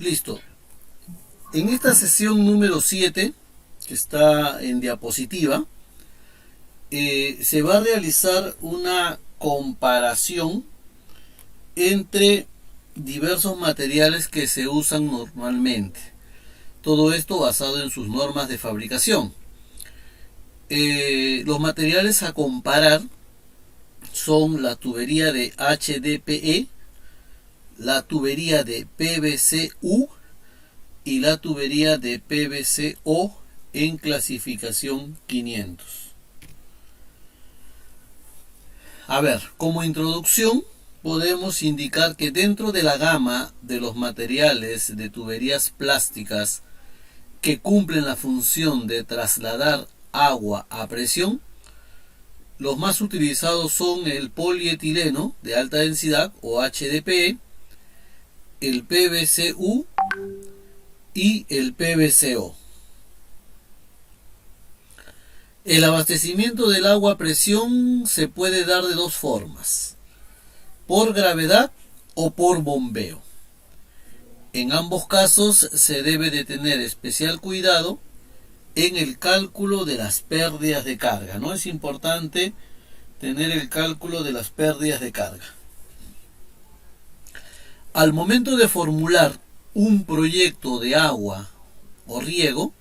Listo. En esta sesión número 7, que está en diapositiva, se va a realizar una comparación entre diversos materiales que se usan normalmente. Todo esto basado en sus normas de fabricación. Los materiales a comparar son la tubería de HDPE, la tubería de PVC-U y la tubería de PVC-O en clasificación 500. A ver, como introducción podemos indicar que dentro de la gama de los materiales de tuberías plásticas que cumplen la función de trasladar agua a presión, los más utilizados son el polietileno de alta densidad o HDPE, el PVC-U y el PVC-O. El abastecimiento del agua a presión se puede dar de dos formas: por gravedad o por bombeo. En ambos casos se debe de tener especial cuidado en el cálculo de las pérdidas de carga, ¿no? Es importante tener el cálculo de las pérdidas de carga. Al momento de formular un proyecto de agua o riego,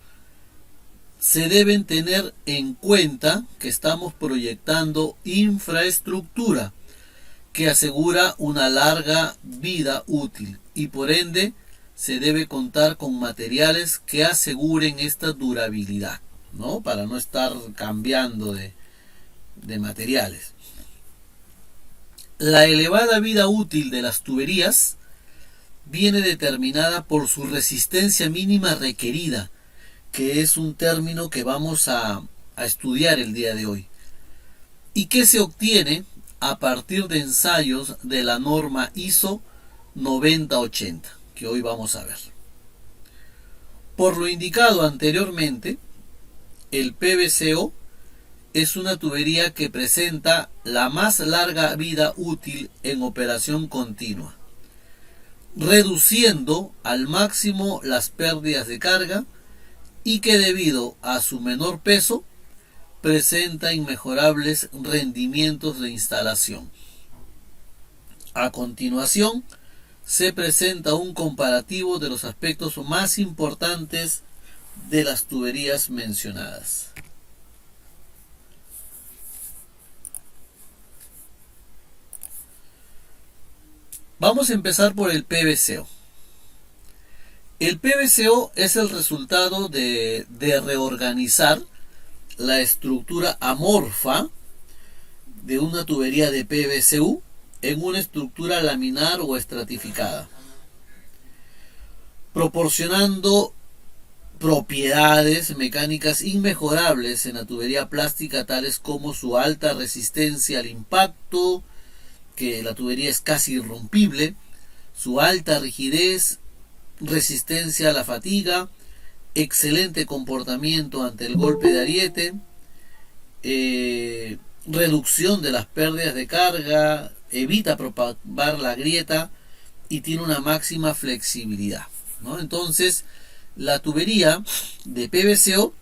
se deben tener en cuenta que estamos proyectando infraestructura que asegura una larga vida útil y por ende se debe contar con materiales que aseguren esta durabilidad, ¿no? Para no estar cambiando de materiales. La elevada vida útil de las tuberías viene determinada por su resistencia mínima requerida, que es un término que vamos a estudiar el día de hoy, y que se obtiene a partir de ensayos de la norma ISO 9080, que hoy vamos a ver. Por lo indicado anteriormente, el PVC-O es una tubería que presenta la más larga vida útil en operación continua, reduciendo al máximo las pérdidas de carga y que debido a su menor peso presenta inmejorables rendimientos de instalación. A continuación se presenta un comparativo de los aspectos más importantes de las tuberías mencionadas. Vamos a empezar por el PVC-O. El PVC-O es el resultado de reorganizar la estructura amorfa de una tubería de PVC-U en una estructura laminar o estratificada, proporcionando propiedades mecánicas inmejorables en la tubería plástica, tales como su alta resistencia al impacto, que la tubería es casi irrompible, su alta rigidez, resistencia a la fatiga, excelente comportamiento ante el golpe de ariete, reducción de las pérdidas de carga, evita propagar la grieta y tiene una máxima flexibilidad, ¿no? Entonces, la tubería de PVC-O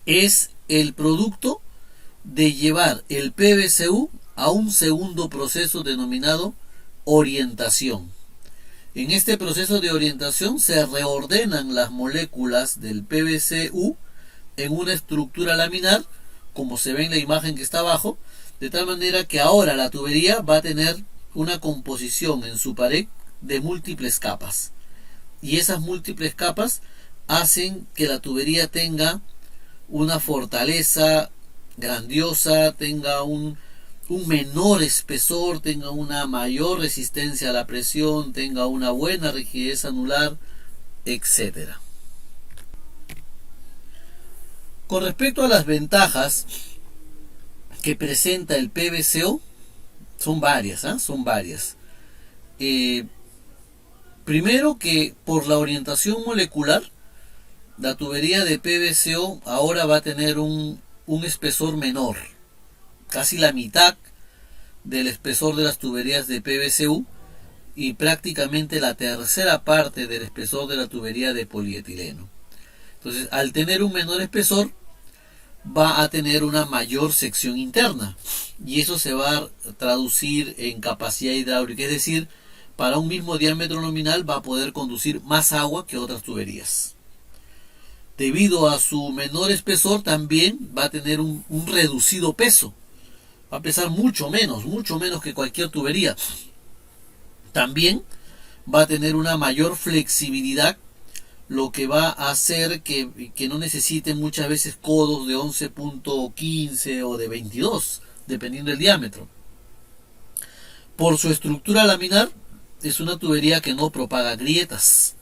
es el producto de llevar el PVC-U a un segundo proceso denominado orientación. En este proceso de orientación se reordenan las moléculas del PVC-U en una estructura laminar, como se ve en la imagen que está abajo, de tal manera que ahora la tubería va a tener una composición en su pared de múltiples capas. Y esas múltiples capas hacen que la tubería tenga una fortaleza grandiosa, tenga un menor espesor, tenga una mayor resistencia a la presión, tenga una buena rigidez anular, etc. Con respecto a las ventajas que presenta el PVC-O, son varias, son varias. Primero, que por la orientación molecular, la tubería de PVC-O ahora va a tener un espesor menor, casi la mitad del espesor de las tuberías de PVC-U, y prácticamente la tercera parte del espesor de la tubería de polietileno. Entonces, al tener un menor espesor, va a tener una mayor sección interna y eso se va a traducir en capacidad hidráulica, es decir, para un mismo diámetro nominal va a poder conducir más agua que otras tuberías. Debido a su menor espesor también va a tener un reducido peso, va a pesar mucho menos que cualquier tubería. También va a tener una mayor flexibilidad, lo que va a hacer que no necesite muchas veces codos de 11.15 o de 22, dependiendo del diámetro. Por su estructura laminar, es una tubería que no propaga grietas,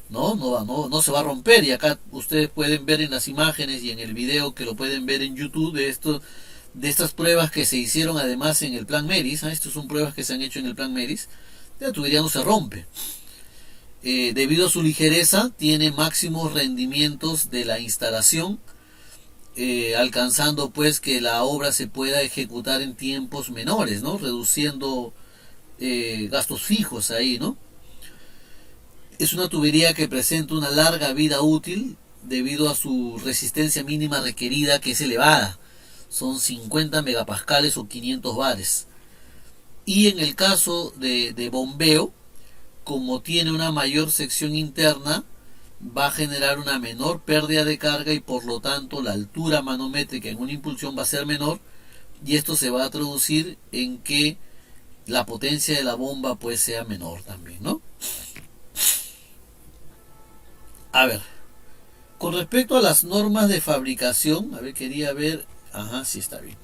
no se va a romper. Y acá ustedes pueden ver en las imágenes y en el video que lo pueden ver en YouTube de estas pruebas que se hicieron además en el Plan Meris. Estas son pruebas que se han hecho en el Plan Meris. La tubería no se rompe. Debido a su ligereza, tiene máximos rendimientos de la instalación, alcanzando pues que la obra se pueda ejecutar en tiempos menores, reduciendo gastos fijos ahí, Es una tubería que presenta una larga vida útil debido a su resistencia mínima requerida, que es elevada, son 50 megapascales o 500 bares. Y en el caso de bombeo, como tiene una mayor sección interna, va a generar una menor pérdida de carga y por lo tanto la altura manométrica en una impulsión va a ser menor, y esto se va a traducir en que la potencia de la bomba pues sea menor también, A ver, con respecto a las normas de fabricación, quería ver, sí está bien.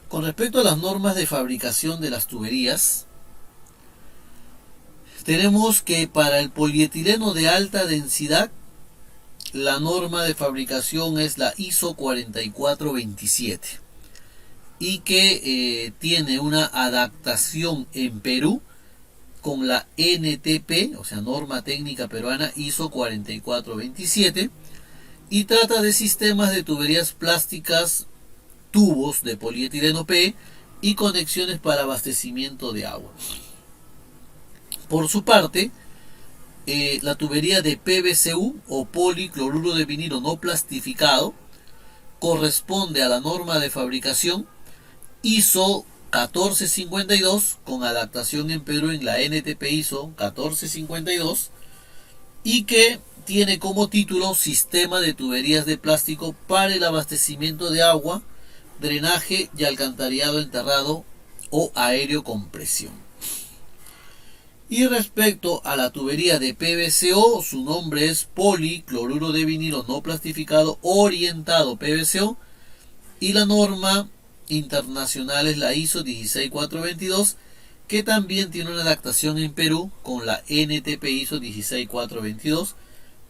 Con respecto a las normas de fabricación de las tuberías, tenemos que para el polietileno de alta densidad, la norma de fabricación es la ISO 4427 y que tiene una adaptación en Perú con la NTP, o sea, norma técnica peruana ISO 4427, y trata de sistemas de tuberías plásticas, tubos de polietileno P y conexiones para abastecimiento de agua. Por su parte, la tubería de PVCU o policloruro de vinilo no plastificado corresponde a la norma de fabricación ISO 1452 con adaptación en Perú en la NTP ISO 1452 y que tiene como título Sistema de tuberías de plástico para el abastecimiento de agua, drenaje y alcantarillado enterrado o aéreo con presión. Y respecto a la tubería de PVCO, su nombre es policloruro de vinilo no plastificado orientado PVCO y la norma internacional es la ISO 16422, que también tiene una adaptación en Perú con la NTP ISO 16422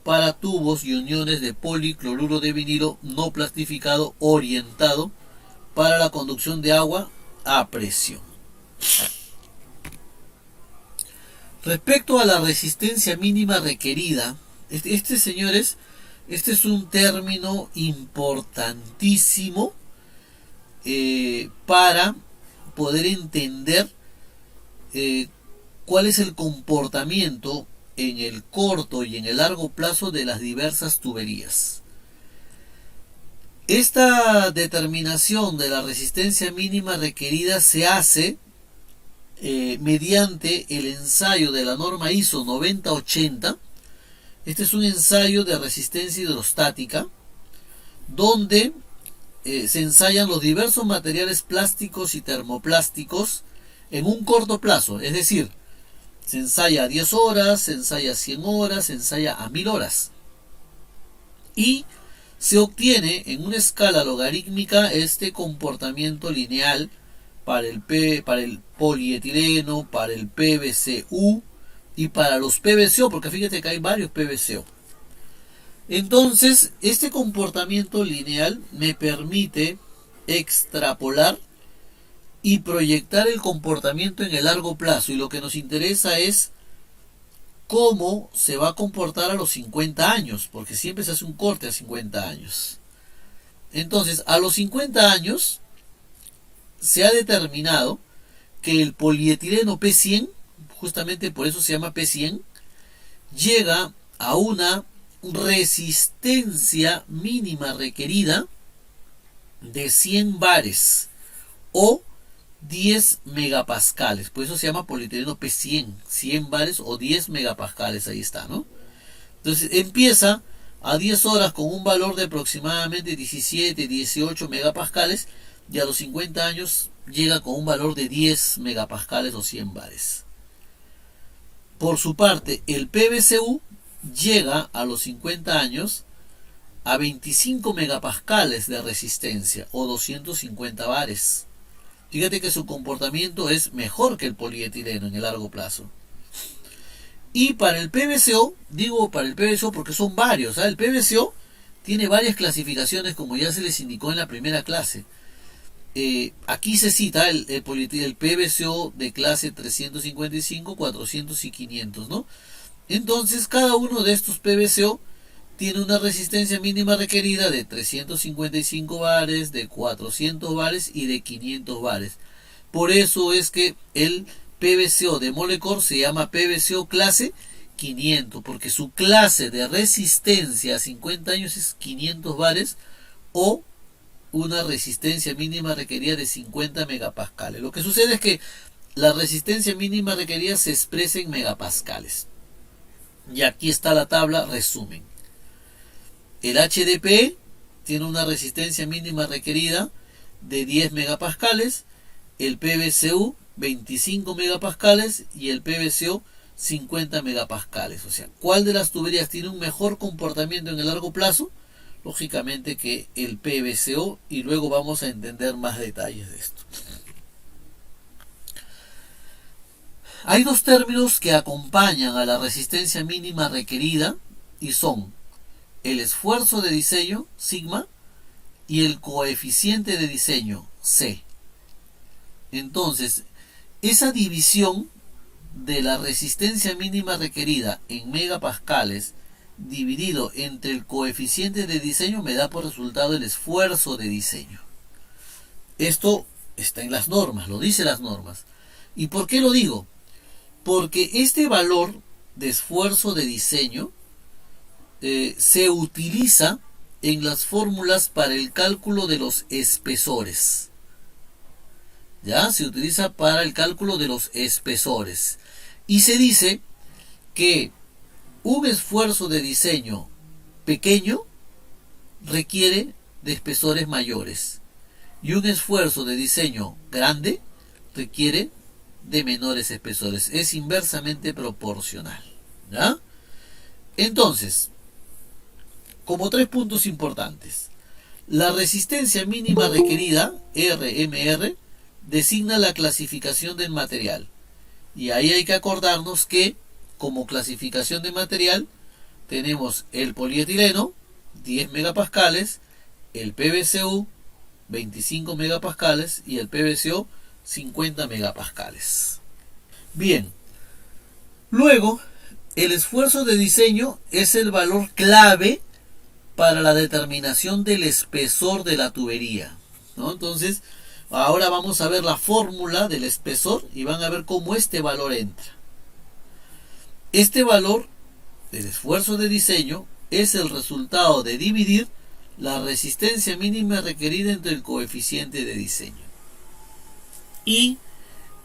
para tubos y uniones de policloruro de vinilo no plastificado orientado para la conducción de agua a presión. Respecto a la resistencia mínima requerida, señores, este es un término importantísimo para poder entender cuál es el comportamiento en el corto y en el largo plazo de las diversas tuberías. Esta determinación de la resistencia mínima requerida se hace mediante el ensayo de la norma ISO 9080. Este es un ensayo de resistencia hidrostática donde se ensayan los diversos materiales plásticos y termoplásticos en un corto plazo, es decir, se ensaya a 10 horas, se ensaya a 100 horas, se ensaya a 1000 horas y se obtiene en una escala logarítmica este comportamiento lineal para el polietileno, para el PVCU y para los PVCO, porque fíjate que hay varios PVCO. Entonces, este comportamiento lineal me permite extrapolar y proyectar el comportamiento en el largo plazo, y lo que nos interesa es cómo se va a comportar a los 50 años, porque siempre se hace un corte a 50 años. Entonces, a los 50 años se ha determinado que el polietileno P100, justamente por eso se llama P100, llega a una resistencia mínima requerida de 100 bares o 10 megapascales. Por eso se llama polietileno P100, 100 bares o 10 megapascales, ahí está, ¿no? Entonces empieza a 10 horas con un valor de aproximadamente 17, 18 megapascales y a los 50 años llega con un valor de 10 megapascales o 100 bares. Por su parte, el PBCU llega a los 50 años a 25 megapascales de resistencia o 250 bares. Fíjate que su comportamiento es mejor que el polietileno en el largo plazo. Y para el PBCO, digo para el PBCO porque son varios, ¿sabes? El PBCO tiene varias clasificaciones, como ya se les indicó en la primera clase. Aquí se cita el PBCO de clase 355, 400 y 500, ¿no? Entonces, cada uno de estos PBCO tiene una resistencia mínima requerida de 355 bares, de 400 bares y de 500 bares. Por eso es que el PBCO de Molecor se llama PBCO clase 500, porque su clase de resistencia a 50 años es 500 bares o una resistencia mínima requerida de 50 megapascales. Lo que sucede es que la resistencia mínima requerida se expresa en megapascales. Y aquí está la tabla resumen. El HDP tiene una resistencia mínima requerida de 10 megapascales, el PBCU 25 megapascales y el PBCO 50 megapascales. O sea, ¿cuál de las tuberías tiene un mejor comportamiento en el largo plazo? Lógicamente que el PBCO, y luego vamos a entender más detalles de esto. Hay dos términos que acompañan a la resistencia mínima requerida y son el esfuerzo de diseño, sigma, y el coeficiente de diseño, C. Entonces, esa división de la resistencia mínima requerida en megapascales dividido entre el coeficiente de diseño me da por resultado el esfuerzo de diseño. Esto está en las normas, lo dice las normas. ¿Y por qué lo digo? Porque este valor de esfuerzo de diseño se utiliza en las fórmulas para el cálculo de los espesores. ¿Ya? Se utiliza para el cálculo de los espesores. Y se dice que un esfuerzo de diseño pequeño requiere de espesores mayores. Y un esfuerzo de diseño grande requiere de menores espesores. Es inversamente proporcional. ¿Ya? Entonces, como 3 puntos importantes. La resistencia mínima requerida, RMR, designa la clasificación del material. Y ahí hay que acordarnos que como clasificación de material tenemos el polietileno, 10 megapascales, el PBCU, 25 megapascales y el PBCO, 50 megapascales. Bien, luego el esfuerzo de diseño es el valor clave para la determinación del espesor de la tubería, ¿no? Entonces, ahora vamos a ver la fórmula del espesor y van a ver cómo este valor entra. Este valor del esfuerzo de diseño es el resultado de dividir la resistencia mínima requerida entre el coeficiente de diseño. Y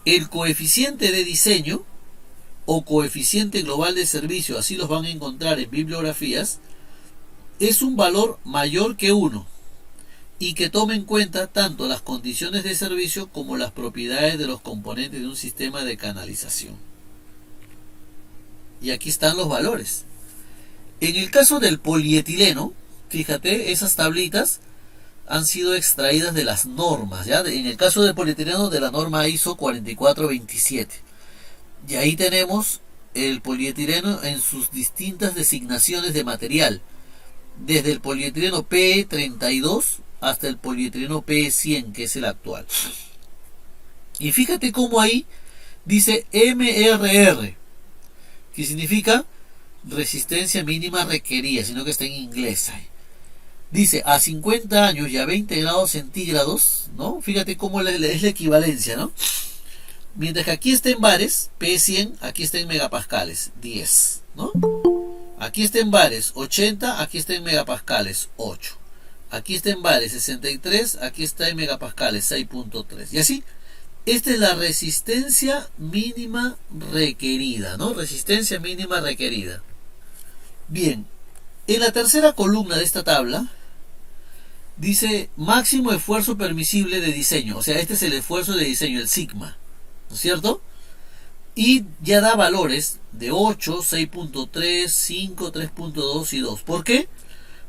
el coeficiente de diseño o coeficiente global de servicio, así los van a encontrar en bibliografías, es un valor mayor que 1 y que toma en cuenta tanto las condiciones de servicio como las propiedades de los componentes de un sistema de canalización. Y aquí están los valores. En el caso del polietileno, fíjate, esas tablitas han sido extraídas de las normas, ¿ya? En el caso del polietileno, de la norma ISO 4427. Y ahí tenemos el polietileno en sus distintas designaciones de material, desde el polietileno PE32 hasta el polietileno PE100, que es el actual. Y fíjate cómo ahí dice MRR, que significa resistencia mínima requerida, sino que está en inglés ahí. Dice a 50 años y a 20 grados centígrados, ¿no? Fíjate cómo es la equivalencia, ¿no? Mientras que aquí está en bares, P100, aquí está en megapascales, 10, ¿no? Aquí está en bares, 80, aquí está en megapascales, 8. Aquí está en bares, 63, aquí está en megapascales, 6.3. Y así, esta es la resistencia mínima requerida, ¿no? Resistencia mínima requerida. Bien, en la tercera columna de esta tabla, dice máximo esfuerzo permisible de diseño. O sea, este es el esfuerzo de diseño, el sigma, ¿no es cierto? Y ya da valores de 8, 6.3, 5, 3.2 y 2. ¿Por qué?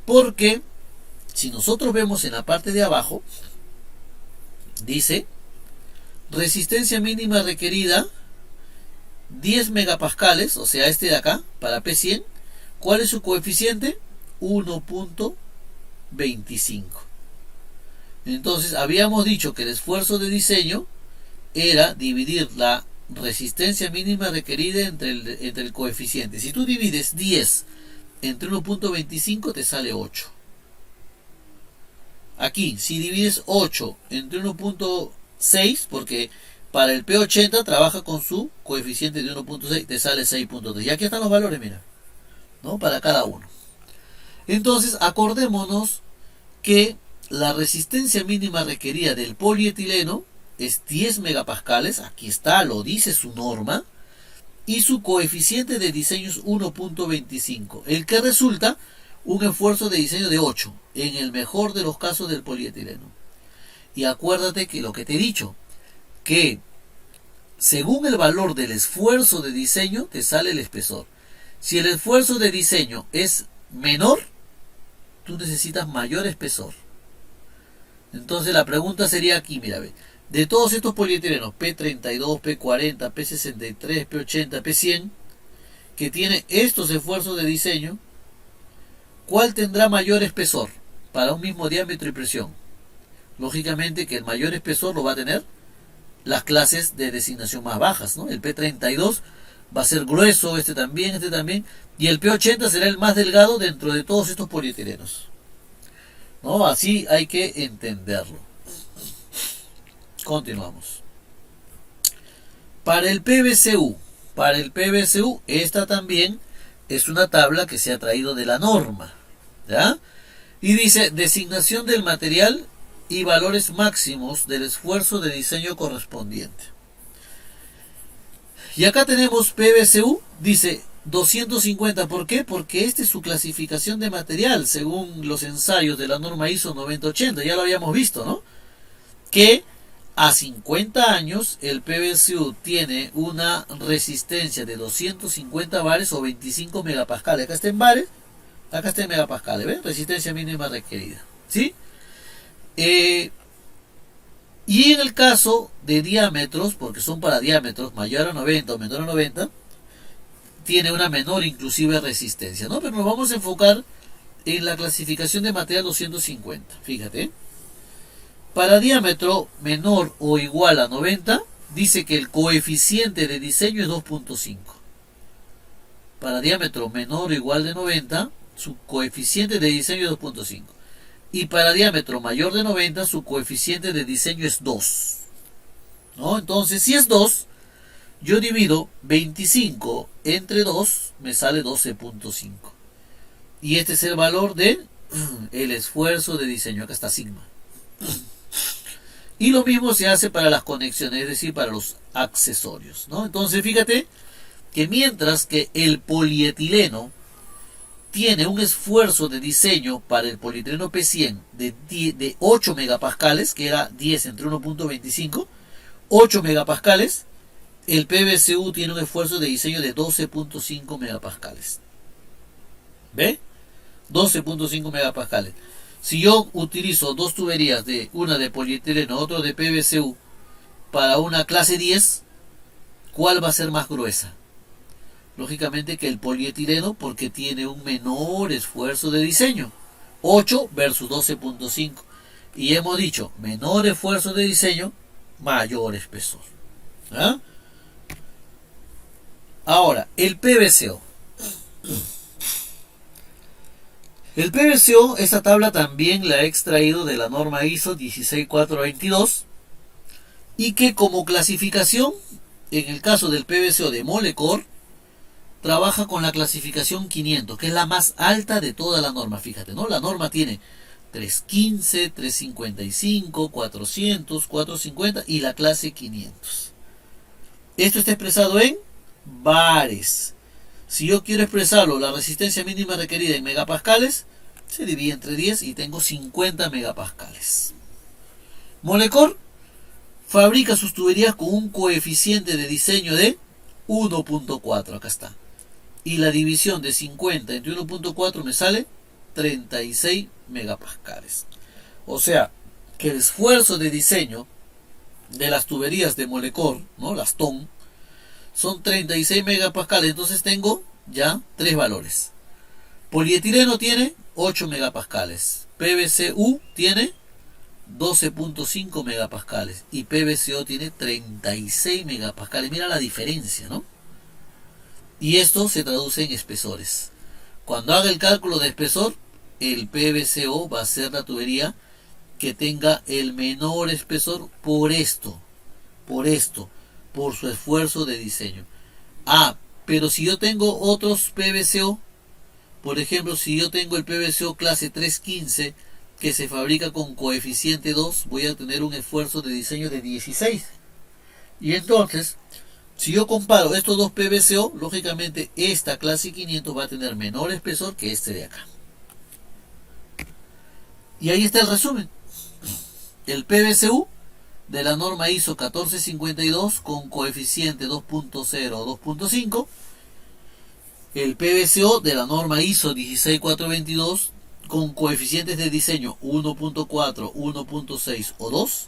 Porque si nosotros vemos en la parte de abajo, dice resistencia mínima requerida 10 megapascales, o sea, este de acá, para P100. ¿Cuál es su coeficiente? 1.25. Entonces, habíamos dicho que el esfuerzo de diseño era dividir la resistencia mínima requerida entre el coeficiente. Si tú divides 10 entre 1.25, te sale 8. Aquí, si divides 8 entre 1.6, porque para el P80 trabaja con su coeficiente de 1.6, te sale 6.3. Y aquí están los valores, mira, ¿no? Para cada uno. Entonces, acordémonos que la resistencia mínima requerida del polietileno es 10 megapascales, aquí está, lo dice su norma, y su coeficiente de diseño es 1.25, el que resulta un esfuerzo de diseño de 8, en el mejor de los casos del polietileno. Y acuérdate que lo que te he dicho, que según el valor del esfuerzo de diseño, te sale el espesor. Si el esfuerzo de diseño es menor, tú necesitas mayor espesor. Entonces la pregunta sería aquí, mira, de todos estos polietilenos, P32, P40, P63, P80, P100, que tiene estos esfuerzos de diseño, ¿cuál tendrá mayor espesor para un mismo diámetro y presión? Lógicamente que el mayor espesor lo va a tener las clases de designación más bajas, ¿no? El P32 va a ser grueso, este también, y el P80 será el más delgado dentro de todos estos polietilenos, ¿no? Así hay que entenderlo. Continuamos. Para el PVCU, esta también es una tabla que se ha traído de la norma, ¿ya? Y dice designación del material y valores máximos del esfuerzo de diseño correspondiente. Y acá tenemos PVCU, dice 250. ¿Por qué? Porque esta es su clasificación de material según los ensayos de la norma ISO 9080. Ya lo habíamos visto, ¿no? Que a 50 años el PVCU tiene una resistencia de 250 bares o 25 megapascales. Acá está en bares, acá está en megapascales, ¿ven? Resistencia mínima requerida, ¿sí? Y en el caso de diámetros, porque son para diámetros mayor a 90 o menor a 90, tiene una menor inclusive resistencia, ¿no? Pero nos vamos a enfocar en la clasificación de material 250. Fíjate. Para diámetro menor o igual a 90, dice que el coeficiente de diseño es 2.5. Para diámetro menor o igual de 90, su coeficiente de diseño es 2.5. Y para diámetro mayor de 90, su coeficiente de diseño es 2. ¿No? Entonces, si es 2, yo divido 25 entre 2, me sale 12.5. Y este es el valor de el esfuerzo de diseño. Acá está sigma. Y lo mismo se hace para las conexiones, es decir, para los accesorios, ¿no? Entonces, fíjate que mientras que el polietileno tiene un esfuerzo de diseño para el polietileno P100 de 8 megapascales, que era 10 entre 1.25, 8 megapascales, el PVCU tiene un esfuerzo de diseño de 12.5 megapascales. ¿Ve? 12.5 megapascales. Si yo utilizo dos tuberías, una de polietileno, otra de PVCU, para una clase 10, ¿cuál va a ser más gruesa? Lógicamente que el polietileno, porque tiene un menor esfuerzo de diseño. 8 versus 12.5. Y hemos dicho, menor esfuerzo de diseño, mayor espesor. ¿Ah? Ahora, el PVCO. El PVCO, esta tabla también la he extraído de la norma ISO 16422 y que como clasificación, en el caso del PVCO de Molecor, trabaja con la clasificación 500, que es la más alta de toda la norma. Fíjate, ¿no? La norma tiene 315, 355, 400, 450 y la clase 500. Esto está expresado en bares. Si yo quiero expresarlo, la resistencia mínima requerida en megapascales, se divide entre 10 y tengo 50 megapascales. Molecor fabrica sus tuberías con un coeficiente de diseño de 1.4, acá está. Y la división de 50 entre 1.4 me sale 36 megapascales. O sea, que el esfuerzo de diseño de las tuberías de Molecor, ¿no? Las TON, son 36 megapascales. Entonces tengo ya tres valores. Polietileno tiene 8 megapascales. PVCU tiene 12.5 megapascales. Y PVCO tiene 36 megapascales. Mira la diferencia, ¿no? Y esto se traduce en espesores. Cuando haga el cálculo de espesor, el PVCO va a ser la tubería que tenga el menor espesor por su esfuerzo de diseño. Pero si yo tengo otros PVCO, por ejemplo, si yo tengo el PVCO clase 315 que se fabrica con coeficiente 2, voy a tener un esfuerzo de diseño de 16. Y entonces, si yo comparo estos dos PVCO, lógicamente esta clase 500 va a tener menor espesor que este de acá. Y ahí está el resumen. El PVCU de la norma ISO 1452 con coeficiente 2.0 o 2.5. El PVCO de la norma ISO 16422 con coeficientes de diseño 1.4, 1.6 o 2.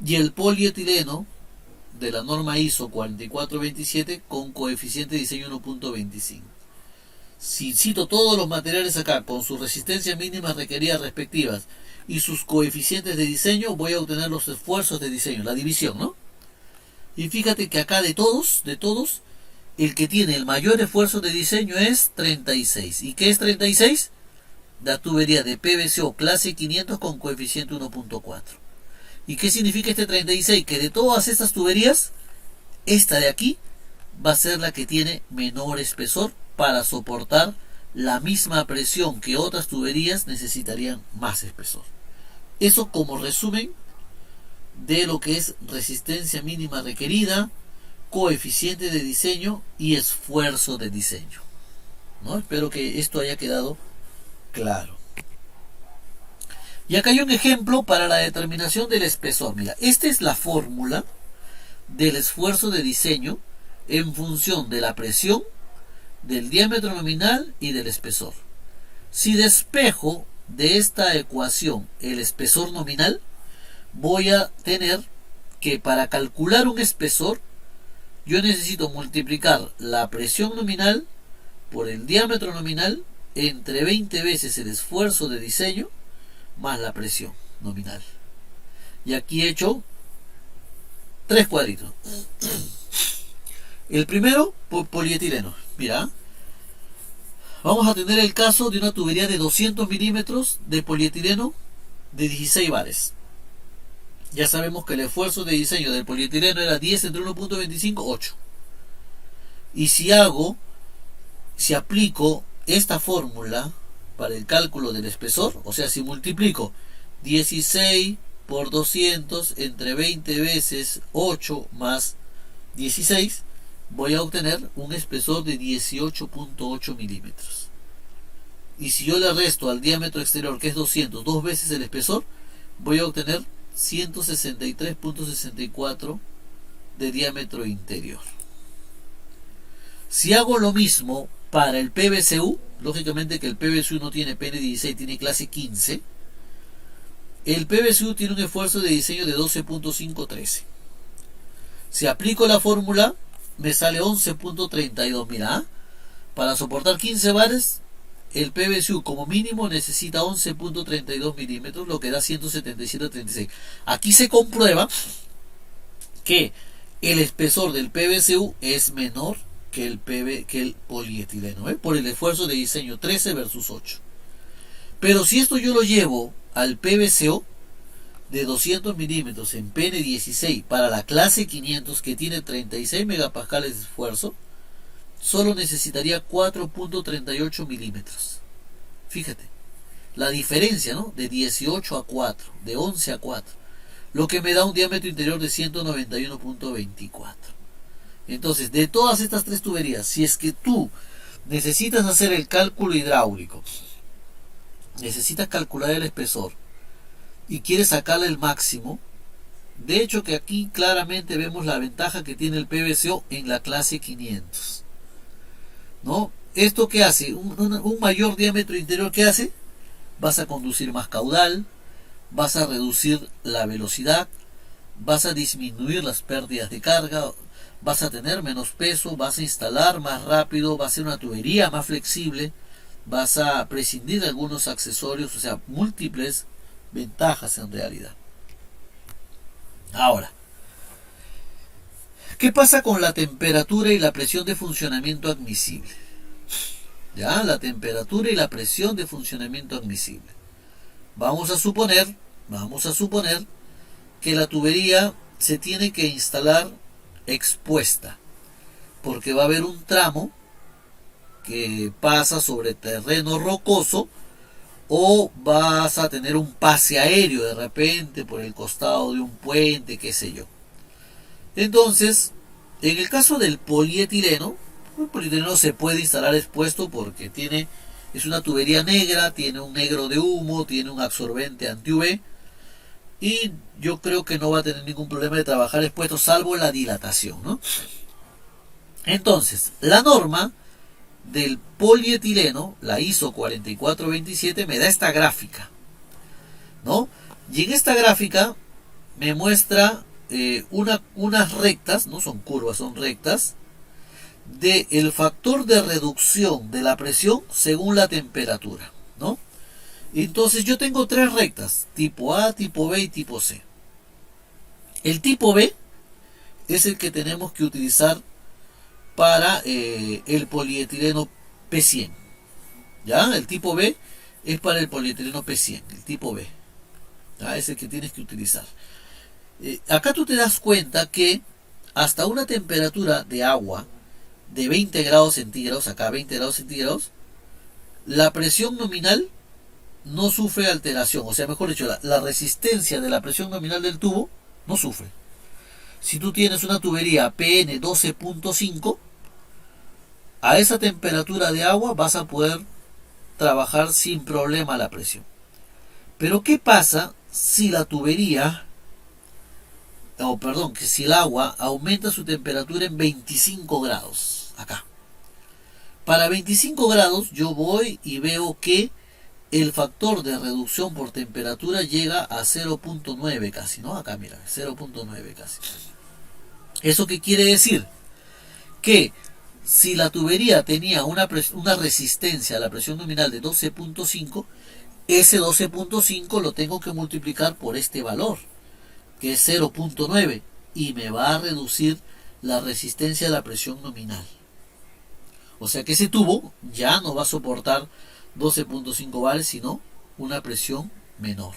Y el polietileno de la norma ISO 4427 con coeficiente de diseño 1.25. Si cito todos los materiales acá con sus resistencias mínimas requeridas respectivas y sus coeficientes de diseño, voy a obtener los esfuerzos de diseño, la división, ¿no? Y fíjate que acá de todos, el que tiene el mayor esfuerzo de diseño es 36. ¿Y qué es 36? La tubería de PVCO clase 500 con coeficiente 1.4. ¿Y qué significa este 36? Que de todas estas tuberías, esta de aquí va a ser la que tiene menor espesor para soportar la misma presión que otras tuberías necesitarían más espesor. Eso como resumen de lo que es resistencia mínima requerida, coeficiente de diseño y esfuerzo de diseño, ¿no? Espero que esto haya quedado claro. Y acá hay un ejemplo para la determinación del espesor. Mira, esta es la fórmula del esfuerzo de diseño en función de la presión, del diámetro nominal y del espesor. Si despejo de esta ecuación el espesor nominal, voy a tener que para calcular un espesor, yo necesito multiplicar la presión nominal por el diámetro nominal entre 20 veces el esfuerzo de diseño más la presión nominal. Y aquí he hecho tres cuadritos. El primero, polietileno. Mira, vamos a tener el caso de una tubería de 200 milímetros de polietileno de 16 bares. Ya sabemos que el esfuerzo de diseño del polietileno era 10 entre 1.25, 8. Y si aplico esta fórmula para el cálculo del espesor, o sea, si multiplico 16 por 200 entre 20 veces 8 más 16, voy a obtener un espesor de 18.8 milímetros. Y si yo le resto al diámetro exterior, que es 200, dos veces el espesor, voy a obtener 163.64 de diámetro interior. Si hago lo mismo para el PVCU, lógicamente que el PVCU no tiene PN16, tiene clase 15. El PVCU tiene un esfuerzo de diseño de 12.513. Si aplico la fórmula, me sale 11.32. Mira, para soportar 15 bares, el PVCU como mínimo necesita 11.32 milímetros, lo que da 177.36. Aquí se comprueba que el espesor del PVCU es menor que el polietileno, por el esfuerzo de diseño 13 versus 8. Pero si esto yo lo llevo al PVCO, de 200 milímetros en PN16 para la clase 500, que tiene 36 megapascales de esfuerzo, solo necesitaría 4.38 milímetros. Fíjate, la diferencia, ¿no? De 18 a 4, de 11 a 4, lo que me da un diámetro interior de 191.24. Entonces, de todas estas tres tuberías, si es que tú necesitas hacer el cálculo hidráulico, necesitas calcular el espesor y quieres sacarle el máximo, de hecho que aquí claramente vemos la ventaja que tiene el PVCO en la clase 500, ¿no? ¿Esto qué hace? Un mayor diámetro interior, ¿qué hace? Vas a conducir más caudal, vas a reducir la velocidad, vas a disminuir las pérdidas de carga, vas a tener menos peso, vas a instalar más rápido, va a ser una tubería más flexible, vas a prescindir de algunos accesorios, o sea, múltiples ventajas en realidad. Ahora, ¿qué pasa con la temperatura y la presión de funcionamiento admisible? Ya, la temperatura y la presión de funcionamiento admisible. Vamos a suponer que la tubería se tiene que instalar expuesta, porque va a haber un tramo que pasa sobre terreno rocoso, o vas a tener un pase aéreo de repente por el costado de un puente, qué sé yo. Entonces, en el caso del polietileno, el polietileno se puede instalar expuesto porque es una tubería negra, tiene un negro de humo, tiene un absorbente anti-UV, y yo creo que no va a tener ningún problema de trabajar expuesto, salvo la dilatación, ¿no? Entonces, la norma del polietileno, la ISO 4427, me da esta gráfica, ¿no? Y en esta gráfica me muestra unas rectas, no son curvas, son rectas, del factor de reducción de la presión según la temperatura, ¿no? Entonces yo tengo tres rectas, tipo A, tipo B y tipo C. El tipo B es el que tenemos que utilizar para el polietileno P100. ¿Ya? El tipo B es para el polietileno P100, el tipo B. ¿Ya? Es el que tienes que utilizar. Acá tú te das cuenta que hasta una temperatura de agua de 20 grados centígrados, acá 20 grados centígrados, la presión nominal no sufre alteración. O sea, mejor dicho, la resistencia de la presión nominal del tubo no sufre. Si tú tienes una tubería PN 12.5, a esa temperatura de agua vas a poder trabajar sin problema la presión. Pero ¿qué pasa si la tubería, que si el agua aumenta su temperatura en 25 grados? Acá. Para 25 grados yo voy y veo que el factor de reducción por temperatura llega a 0.9 casi, ¿no? Acá mira, 0.9 casi. ¿Eso qué quiere decir? Que si la tubería tenía una resistencia a la presión nominal de 12.5, ese 12.5 lo tengo que multiplicar por este valor, que es 0.9, y me va a reducir la resistencia a la presión nominal. O sea que ese tubo ya no va a soportar 12.5 bar, sino una presión menor.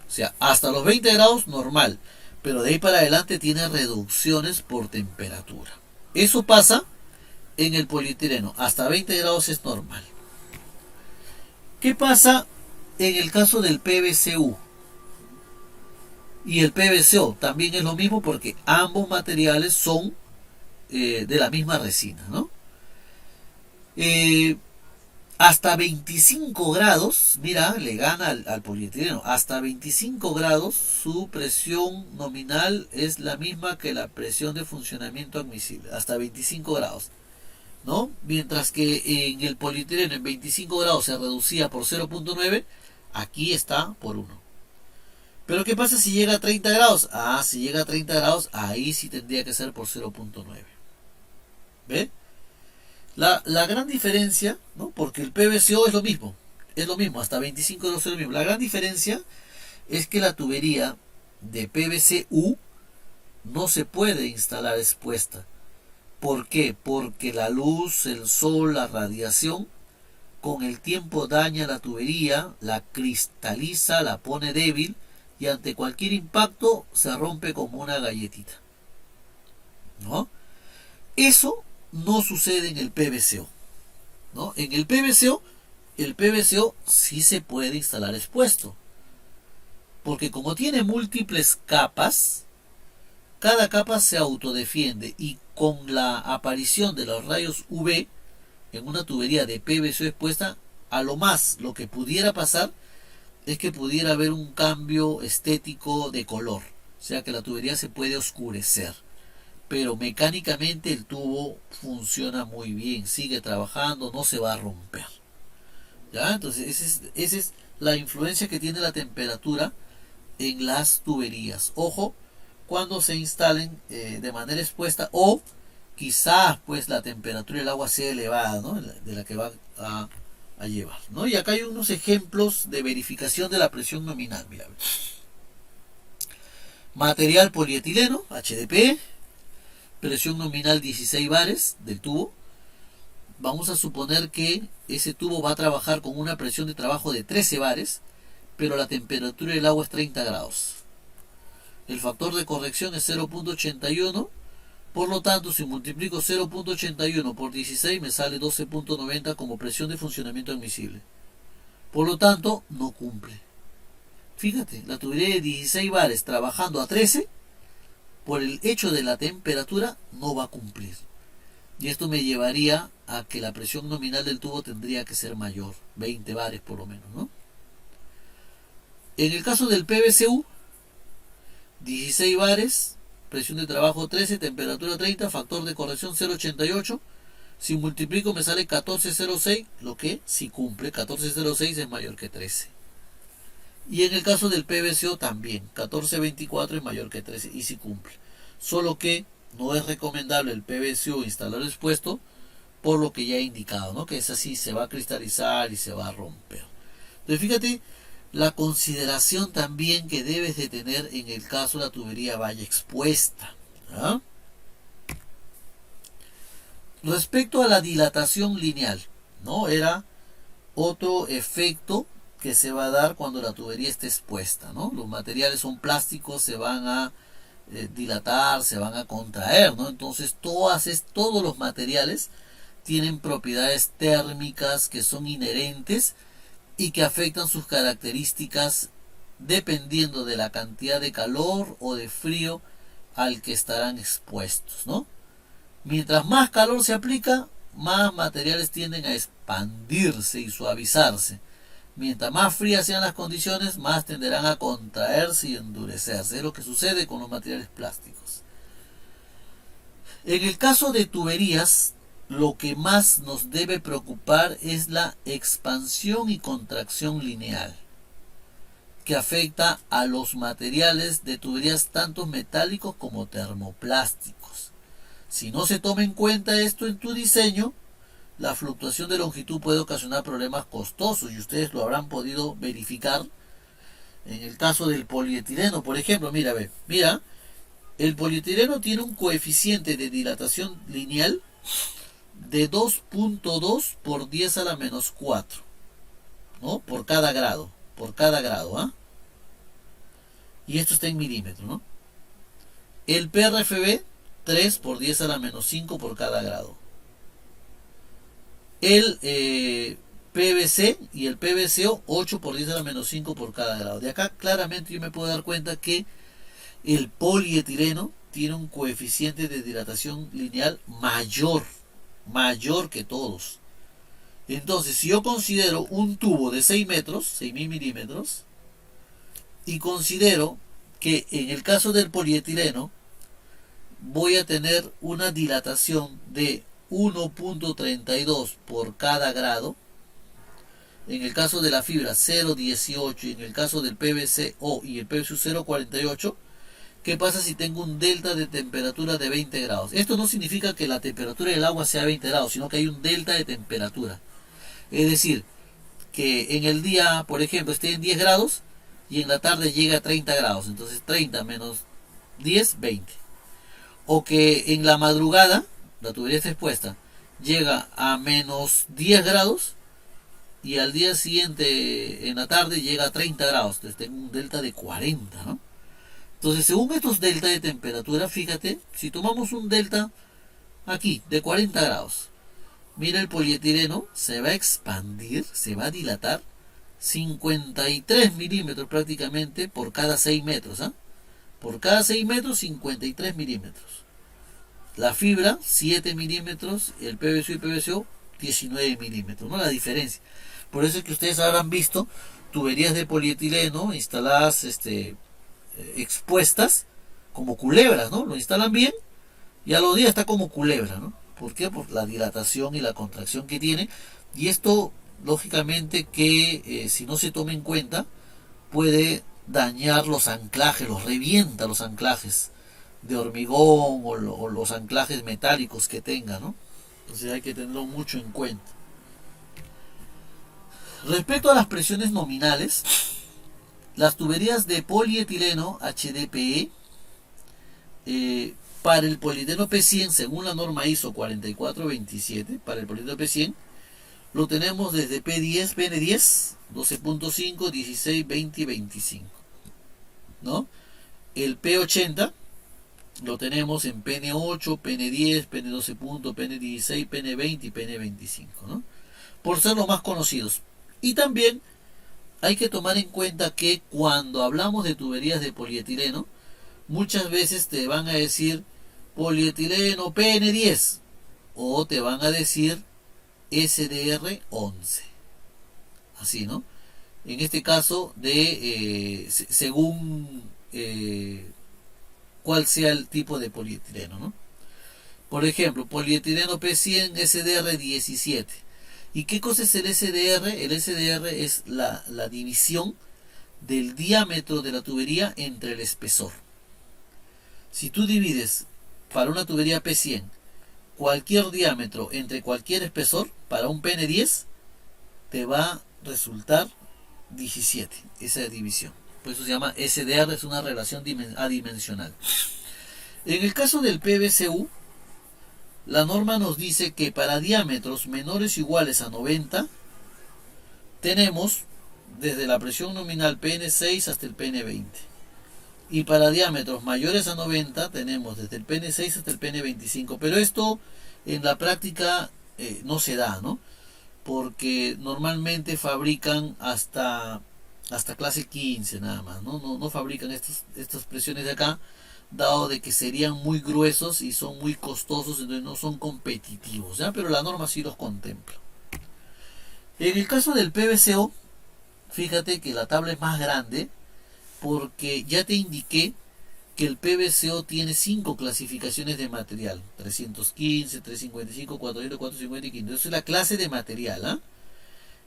O sea, hasta los 20 grados normal, pero de ahí para adelante tiene reducciones por temperatura. Eso pasa en el polietileno, hasta 20 grados es normal. ¿Qué pasa en el caso del PVCU? Y el PVCO también es lo mismo, porque ambos materiales son de la misma resina, ¿no? Hasta 25 grados, mira, le gana al polietileno. Hasta 25 grados su presión nominal es la misma que la presión de funcionamiento admisible. Hasta 25 grados, ¿no? Mientras que en el polietileno en 25 grados se reducía por 0.9, aquí está por 1. Pero ¿qué pasa si llega a 30 grados? Si llega a 30 grados, ahí sí tendría que ser por 0.9. ¿Ve? La gran diferencia, ¿no? Porque el PVCO es lo mismo, hasta 25 grados es lo mismo. La gran diferencia es que la tubería de PVCU no se puede instalar expuesta. ¿Por qué? Porque la luz, el sol, la radiación, con el tiempo daña la tubería, la cristaliza, la pone débil, y ante cualquier impacto se rompe como una galletita, ¿no? Eso no sucede en el PVCO, ¿no? En el PVCO sí se puede instalar expuesto, porque como tiene múltiples capas, cada capa se autodefiende y con la aparición de los rayos UV en una tubería de PVC expuesta, a lo más lo que pudiera pasar es que pudiera haber un cambio estético de color, o sea que la tubería se puede oscurecer, pero mecánicamente el tubo funciona muy bien, sigue trabajando, no se va a romper. ¿Ya? Entonces esa es la influencia que tiene la temperatura en las tuberías. Ojo, cuando se instalen de manera expuesta o quizás pues la temperatura del agua sea elevada, ¿no? De la que va a llevar, ¿no? Y acá hay unos ejemplos de verificación de la presión nominal. Mira, material polietileno, HDP, presión nominal 16 bares del tubo. Vamos a suponer que ese tubo va a trabajar con una presión de trabajo de 13 bares, pero la temperatura del agua es 30 grados. El factor de corrección es 0.81, por lo tanto si multiplico 0.81 por 16 me sale 12.90 como presión de funcionamiento admisible. Por lo tanto no cumple. Fíjate, la tubería de 16 bares trabajando a 13, por el hecho de la temperatura no va a cumplir. Y esto me llevaría a que la presión nominal del tubo tendría que ser mayor, 20 bares por lo menos, ¿no? En el caso del PVCU, 16 bares, presión de trabajo 13, temperatura 30, factor de corrección 0.88. Si multiplico me sale 14.06, lo que sí cumple, 14.06 es mayor que 13. Y en el caso del PVCO también, 14.24 es mayor que 13 y sí cumple. Solo que no es recomendable el PVCO instalar expuesto por lo que ya he indicado, ¿no? Que es así, se va a cristalizar y se va a romper. Entonces fíjate la consideración también que debes de tener en el caso de la tubería vaya expuesta, ¿ah? Respecto a la dilatación lineal, ¿no? Era otro efecto que se va a dar cuando la tubería esté expuesta, ¿no? Los materiales son plásticos, se van a dilatar, se van a contraer, ¿no? Entonces todos los materiales tienen propiedades térmicas que son inherentes y que afectan sus características dependiendo de la cantidad de calor o de frío al que estarán expuestos, ¿no? Mientras más calor se aplica, más materiales tienden a expandirse y suavizarse. Mientras más frías sean las condiciones, más tenderán a contraerse y endurecerse. Es lo que sucede con los materiales plásticos. En el caso de tuberías, lo que más nos debe preocupar es la expansión y contracción lineal, que afecta a los materiales de tuberías tanto metálicos como termoplásticos. Si no se toma en cuenta esto en tu diseño, la fluctuación de longitud puede ocasionar problemas costosos y ustedes lo habrán podido verificar en el caso del polietileno, por ejemplo. Mira, el polietileno tiene un coeficiente de dilatación lineal de 2.2 por 10 a la menos 4, ¿no? Por cada grado, ¿ah? Y esto está en milímetros, ¿no? El PRFB, 3 por 10 a la menos 5 por cada grado. El PVC y el PVCO, 8 por 10 a la menos 5 por cada grado. De acá claramente yo me puedo dar cuenta que el polietileno tiene un coeficiente de dilatación lineal mayor que todos. Entonces, si yo considero un tubo de 6 metros, 6.000 milímetros, y considero que en el caso del polietileno voy a tener una dilatación de 1.32 por cada grado, en el caso de la fibra 0.18 y en el caso del PVCO y el PVCO 0.48, ¿qué pasa si tengo un delta de temperatura de 20 grados? Esto no significa que la temperatura del agua sea 20 grados, sino que hay un delta de temperatura. Es decir, que en el día, por ejemplo, esté en 10 grados y en la tarde llega a 30 grados. Entonces 30 menos 10, 20. O que en la madrugada, la tubería está expuesta, llega a menos 10 grados y al día siguiente en la tarde llega a 30 grados, entonces tengo un delta de 40, ¿no? Entonces, según estos delta de temperatura, fíjate, si tomamos un delta aquí de 40 grados, mira, el polietileno se va a expandir, se va a dilatar 53 milímetros prácticamente por cada 6 metros, ¿ah? Por cada 6 metros, 53 milímetros. La fibra, 7 milímetros, el PVC y PVCO, 19 milímetros, ¿no? La diferencia. Por eso es que ustedes habrán visto tuberías de polietileno instaladas, expuestas como culebras, ¿no? Lo instalan bien y a los días está como culebra, ¿no? ¿Por qué? Por la dilatación y la contracción que tiene. Y esto, lógicamente, que si no se toma en cuenta, puede dañar los anclajes, los revienta los anclajes de hormigón o los anclajes metálicos que tenga, ¿no? Entonces hay que tenerlo mucho en cuenta. Respecto a las presiones nominales, las tuberías de polietileno HDPE para el polietileno P100, según la norma ISO 4427, para el polietileno P100, lo tenemos desde P10, PN10, 12.5, 16, 20 y 25, ¿no? El P80 lo tenemos en PN8, PN10, PN12, PN16, PN20 y PN25, ¿no? Por ser los más conocidos. Y también hay que tomar en cuenta que cuando hablamos de tuberías de polietileno, muchas veces te van a decir polietileno PN10 o te van a decir SDR11. Así, ¿no? En este caso, según cuál sea el tipo de polietileno, ¿no? Por ejemplo, polietileno P100 SDR17. ¿Y qué cosa es el SDR? El SDR es la división del diámetro de la tubería entre el espesor. Si tú divides para una tubería P100 cualquier diámetro entre cualquier espesor, para un PN10 te va a resultar 17, esa división. Por eso se llama SDR, es una relación adimensional. En el caso del PVCU, la norma nos dice que para diámetros menores o iguales a 90, tenemos desde la presión nominal PN6 hasta el PN20. Y para diámetros mayores a 90, tenemos desde el PN6 hasta el PN25. Pero esto en la práctica no se da, ¿no? Porque normalmente fabrican hasta clase 15 nada más, ¿no? No fabrican estas presiones de acá, dado de que serían muy gruesos y son muy costosos, entonces no son competitivos, ¿ya? Pero la norma sí los contempla. En el caso del PVCO, fíjate que la tabla es más grande porque ya te indiqué que el PVCO tiene 5 clasificaciones de material: 315, 355, 400, 450 y 500. Esa es la clase de material, ¿ah?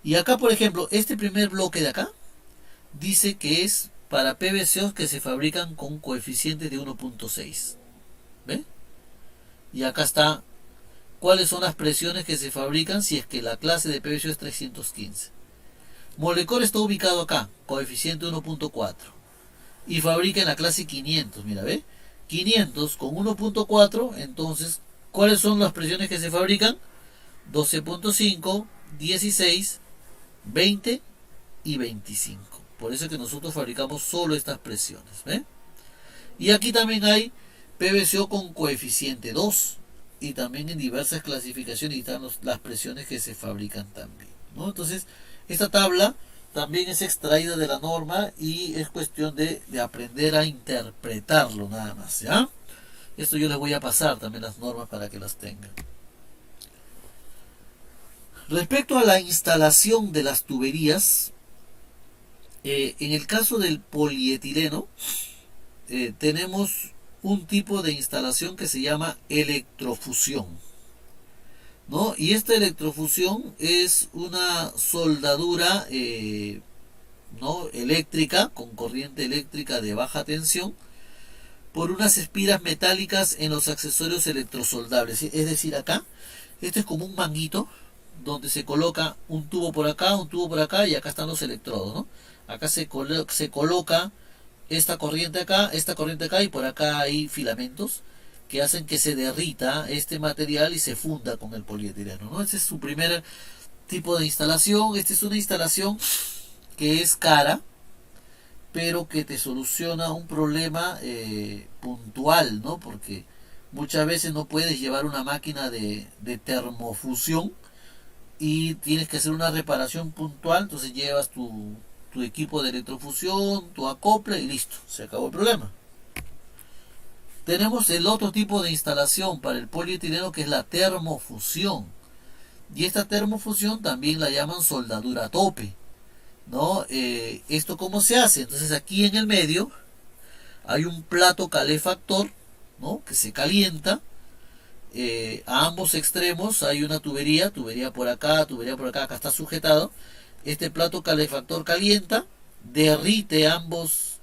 Y acá, por ejemplo, este primer bloque de acá dice que es para PVCOs que se fabrican con coeficientes de 1.6. ¿Ve? Y acá está cuáles son las presiones que se fabrican si es que la clase de PVCO es 315. Molecor está ubicado acá, coeficiente 1.4. Y fabrica en la clase 500, mira, ¿ve? 500 con 1.4, entonces, ¿cuáles son las presiones que se fabrican? 12.5, 16, 20 y 25. Por eso es que nosotros fabricamos solo estas presiones, ¿ve? Y aquí también hay PVCO con coeficiente 2. Y también en diversas clasificaciones están las presiones que se fabrican también, ¿no? Entonces, esta tabla también es extraída de la norma y es cuestión de aprender a interpretarlo nada más, ¿ya? Esto yo les voy a pasar también las normas para que las tengan. Respecto a la instalación de las tuberías, en el caso del polietileno, tenemos un tipo de instalación que se llama electrofusión, ¿no? Y esta electrofusión es una soldadura ¿no? eléctrica, con corriente eléctrica de baja tensión, por unas espiras metálicas en los accesorios electrosoldables. Es decir, acá, esto es como un manguito donde se coloca un tubo por acá y acá están los electrodos, ¿no? Acá se coloca esta corriente acá y por acá hay filamentos que hacen que se derrita este material y se funda con el polietileno, ¿no? Esa es su primera tipo de instalación. Esta es una instalación que es cara, pero que te soluciona un problema puntual, ¿no? Porque muchas veces no puedes llevar una máquina de termofusión y tienes que hacer una reparación puntual, entonces llevas tu equipo de electrofusión, tu acople y listo, se acabó el problema. Tenemos el otro tipo de instalación para el polietileno, que es la termofusión. Y esta termofusión también la llaman soldadura a tope, ¿no? ¿Esto cómo se hace? Entonces aquí en el medio hay un plato calefactor, ¿no? Que se calienta. A ambos extremos hay una tubería por acá, acá está sujetado. Este plato calefactor calienta, derrite ambos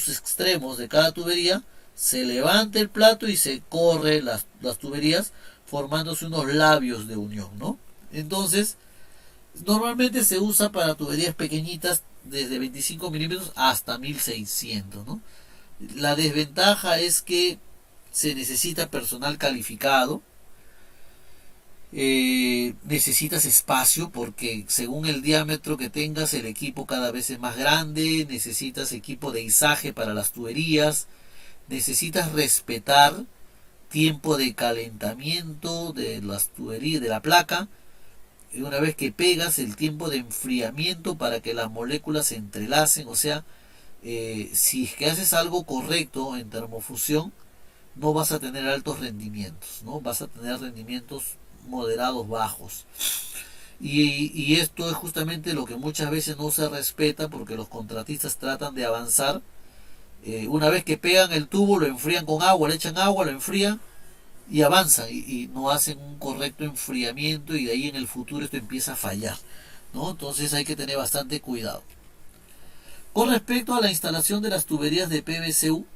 extremos de cada tubería, se levanta el plato y se corre las tuberías, formándose unos labios de unión, ¿no? Entonces, normalmente se usa para tuberías pequeñitas desde 25 milímetros hasta 1600, ¿no? La desventaja es que se necesita personal calificado, necesitas espacio porque según el diámetro que tengas el equipo cada vez es más grande, necesitas equipo de izaje para las tuberías, necesitas respetar tiempo de calentamiento de las tuberías, de la placa, y una vez que pegas el tiempo de enfriamiento para que las moléculas se entrelacen. O sea, si es que haces algo correcto en termofusión, no vas a tener altos rendimientos, ¿no? Vas a tener rendimientos moderados bajos. Y esto es justamente lo que muchas veces no se respeta porque los contratistas tratan de avanzar. Una vez que pegan el tubo, lo enfrían con agua, le echan agua, lo enfrían y avanzan y no hacen un correcto enfriamiento, y de ahí en el futuro esto empieza a fallar, ¿no? Entonces hay que tener bastante cuidado. Con respecto a la instalación de las tuberías de PVC-U,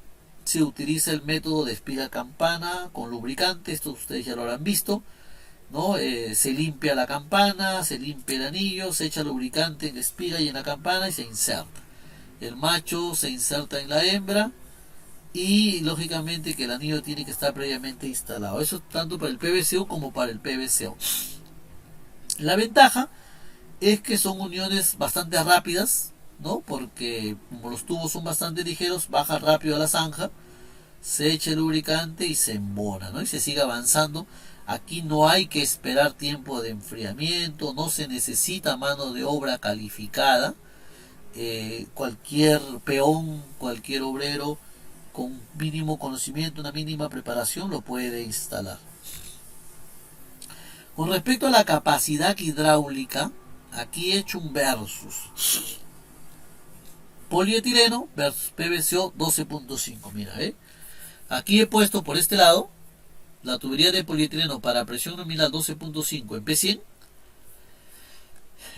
se utiliza el método de espiga campana con lubricante. Esto ustedes ya lo habrán visto, ¿no? Se limpia la campana, se limpia el anillo, se echa lubricante en la espiga y en la campana y se inserta. El macho se inserta en la hembra y lógicamente que el anillo tiene que estar previamente instalado. Eso tanto para el PVC-U como para el PVC-O. La ventaja es que son uniones bastante rápidas, ¿no? Porque como los tubos son bastante ligeros, baja rápido a la zanja, se echa el lubricante y se embona, ¿no? Y se sigue avanzando. Aquí no hay que esperar tiempo de enfriamiento, no se necesita mano de obra calificada. Cualquier peón, cualquier obrero con mínimo conocimiento, una mínima preparación lo puede instalar. Con respecto a la capacidad hidráulica, aquí he hecho un versus. Polietileno versus PVC-O 12.5. Mira, aquí he puesto por este lado la tubería de polietileno para presión nominal 12.5 en P100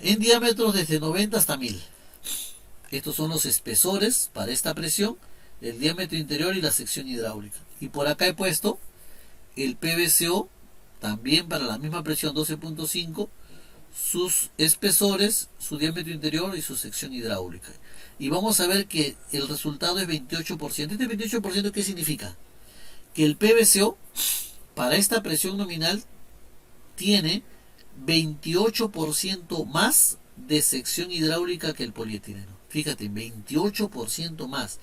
en diámetros desde 90 hasta 1000. Estos son los espesores para esta presión, el diámetro interior y la sección hidráulica. Y por acá he puesto el PVC-O también para la misma presión 12.5, sus espesores, su diámetro interior y su sección hidráulica. Y vamos a ver que el resultado es 28%. ¿Este 28% qué significa? Que el PVC-O para esta presión nominal tiene 28% más de sección hidráulica que el polietileno. Fíjate, 28% más.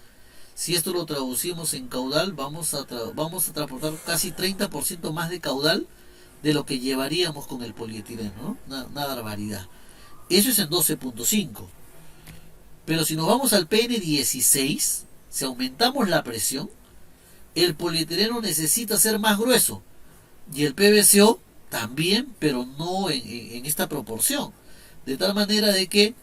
Si esto lo traducimos en caudal, vamos a transportar casi 30% más de caudal de lo que llevaríamos con el polietileno, ¿no? Una barbaridad. Eso es en 12.5. Pero si nos vamos al PN16, si aumentamos la presión, el polietileno necesita ser más grueso. Y el PVC-O también, pero no en esta proporción. De tal manera de que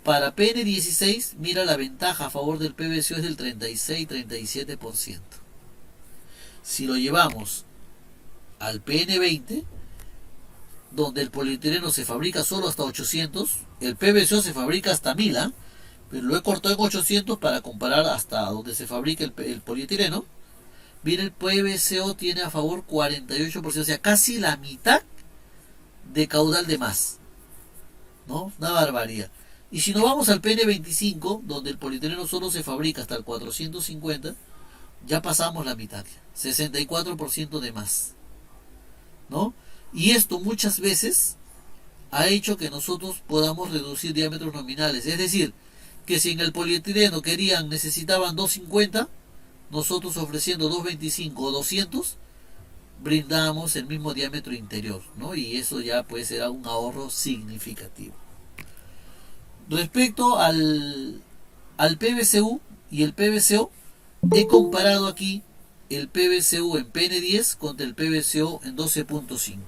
para PN16, mira, la ventaja a favor del PVC-O es del 36-37%. Si lo llevamos al PN20, donde el polietileno se fabrica solo hasta 800, el PVC-O se fabrica hasta 1000, ¿eh? Pero lo he cortado en 800 para comparar hasta donde se fabrica el polietileno. Mira, el PVC-O tiene a favor 48%, o sea, casi la mitad de caudal de más, ¿no? Una barbaridad. Y si nos vamos al PN25, donde el polietileno solo se fabrica hasta el 450, ya pasamos la mitad, 64% de más, ¿no? Y esto muchas veces ha hecho que nosotros podamos reducir diámetros nominales. Es decir, que si en el polietileno necesitaban 250, nosotros ofreciendo 225 o 200, brindamos el mismo diámetro interior, ¿no? Y eso ya puede ser un ahorro significativo. Respecto al PVCU y el PVCO, he comparado aquí el PVCU en PN10 contra el PVCO en 12.5,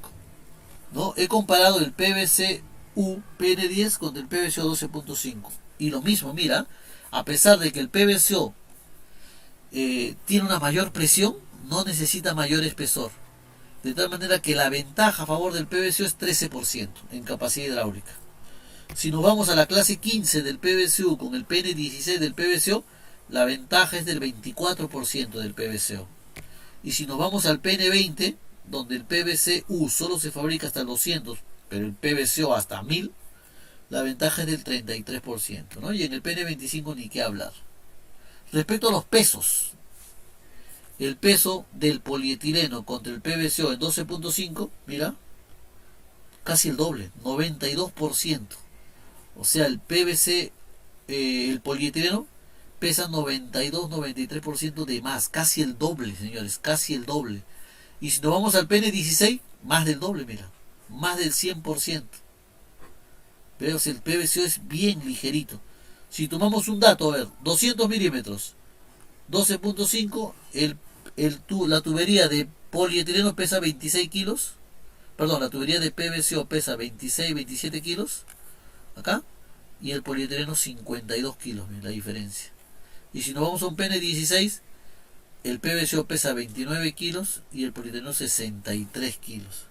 ¿no? He comparado el PVCU PN10 contra el PVCO 12.5 y lo mismo, mira, a pesar de que el PVCO tiene una mayor presión, no necesita mayor espesor, de tal manera que la ventaja a favor del PVCO es 13% en capacidad hidráulica. Si nos vamos a la clase 15 del PVCU con el PN16 del PVCO, la ventaja es del 24% del PVCO. Y si nos vamos al PN20, donde el PVCU solo se fabrica hasta el 200, pero el PVCO hasta 1000, la ventaja es del 33%, ¿no? Y en el PN25 ni qué hablar. Respecto a los pesos, el peso del polietileno contra el PVCO en 12.5, mira, casi el doble, 92%. O sea, el PVC, el polietileno, pesa 92-93% de más, casi el doble, señores, casi el doble. Y si nos vamos al PN16, más del doble, mira, más del 100%. Pero el PVCO es bien ligerito. Si tomamos un dato, a ver, 200 milímetros, 12.5, la tubería de polietileno pesa 26 kilos, perdón, la tubería de PVCO pesa 26-27 kilos, acá, y el polietileno 52 kilos, la diferencia. Y si nos vamos a un PN16, el PVCO pesa 29 kilos y el polietileno 63 kilos,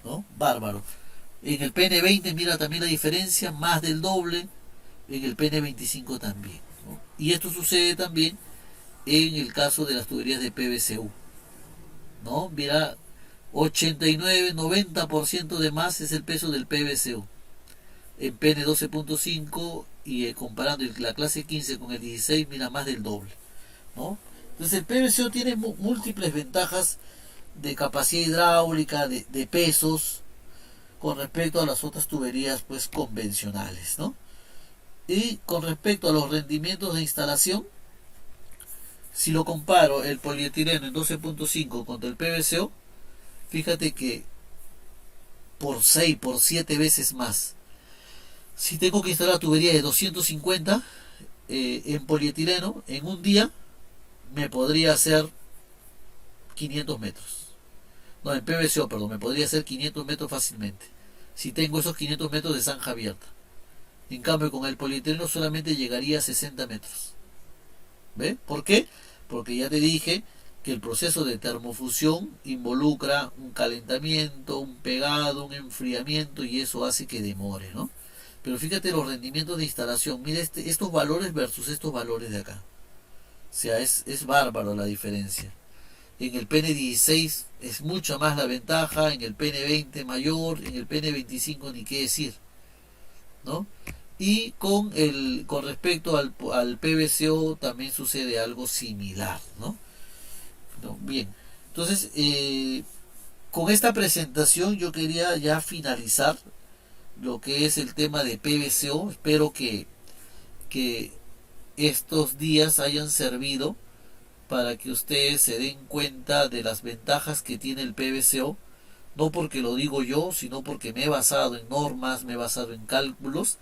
¿no? Bárbaro. En el PN20 mira también la diferencia, más del doble, en el PN25 también, ¿no? Y esto sucede también en el caso de las tuberías de PVCU, ¿no? Mira, 89-90% de más es el peso del PVCU. En PN 12.5 y comparando la clase 15 con el 16, mira, más del doble, ¿no? Entonces el PVCO tiene múltiples ventajas de capacidad hidráulica, de pesos, con respecto a las otras tuberías pues convencionales, ¿no? Y con respecto a los rendimientos de instalación, si lo comparo el polietileno en 12.5 contra el PVCO, fíjate que por 6, por 7 veces más. Si tengo que instalar tubería de 250 en polietileno, en un día me podría hacer 500 metros. No, en PVCO, perdón, me podría hacer 500 metros fácilmente. Si tengo esos 500 metros de zanja abierta. En cambio, con el polietileno solamente llegaría a 60 metros. ¿Ve? ¿Por qué? Porque ya te dije que el proceso de termofusión involucra un calentamiento, un pegado, un enfriamiento, y eso hace que demore, ¿no? Pero fíjate los rendimientos de instalación. Mira estos valores versus estos valores de acá. O sea, es bárbaro la diferencia. En el PN16 es mucha más la ventaja, en el PN20 mayor, en el PN25 ni qué decir, ¿no? Y con respecto al PVCO también sucede algo similar, ¿no? Bien, entonces con esta presentación yo quería ya finalizar lo que es el tema de PVCO. Espero que estos días hayan servido para que ustedes se den cuenta de las ventajas que tiene el PVCO, no porque lo digo yo, sino porque me he basado en normas, me he basado en cálculos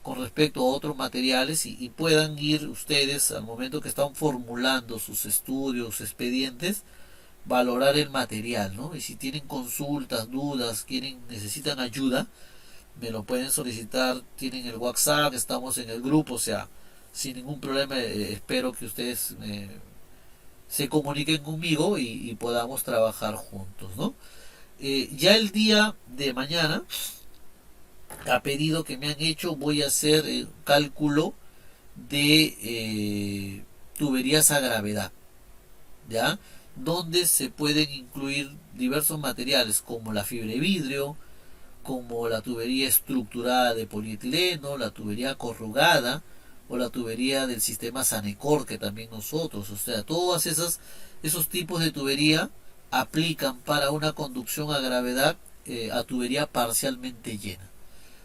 con respecto a otros materiales, y puedan ir ustedes al momento que están formulando sus estudios, sus expedientes, valorar el material, ¿no? Y si tienen consultas, dudas, necesitan ayuda, me lo pueden solicitar, tienen el WhatsApp, estamos en el grupo, o sea, sin ningún problema. Espero que ustedes se comuniquen conmigo y podamos trabajar juntos, ¿no? Ya el día de mañana, a pedido que me han hecho, voy a hacer cálculo de tuberías a gravedad, ¿ya? Donde se pueden incluir diversos materiales como la fibra de vidrio, como la tubería estructurada de polietileno, la tubería corrugada o la tubería del sistema Sanecor, que también nosotros, o sea, todos esos tipos de tubería aplican para una conducción a gravedad a tubería parcialmente llena.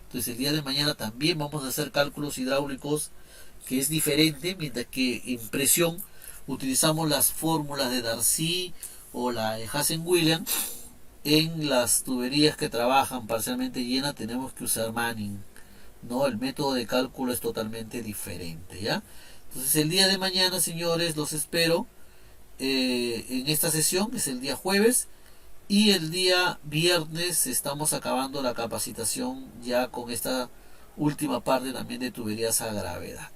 Entonces el día de mañana también vamos a hacer cálculos hidráulicos, que es diferente, mientras que en presión utilizamos las fórmulas de Darcy o la de Hazen-Williams. En las tuberías que trabajan parcialmente llenas tenemos que usar Manning, ¿no? El método de cálculo es totalmente diferente, ¿ya? Entonces el día de mañana, señores, los espero en esta sesión, que es el día jueves, y el día viernes estamos acabando la capacitación ya con esta última parte también de tuberías a gravedad.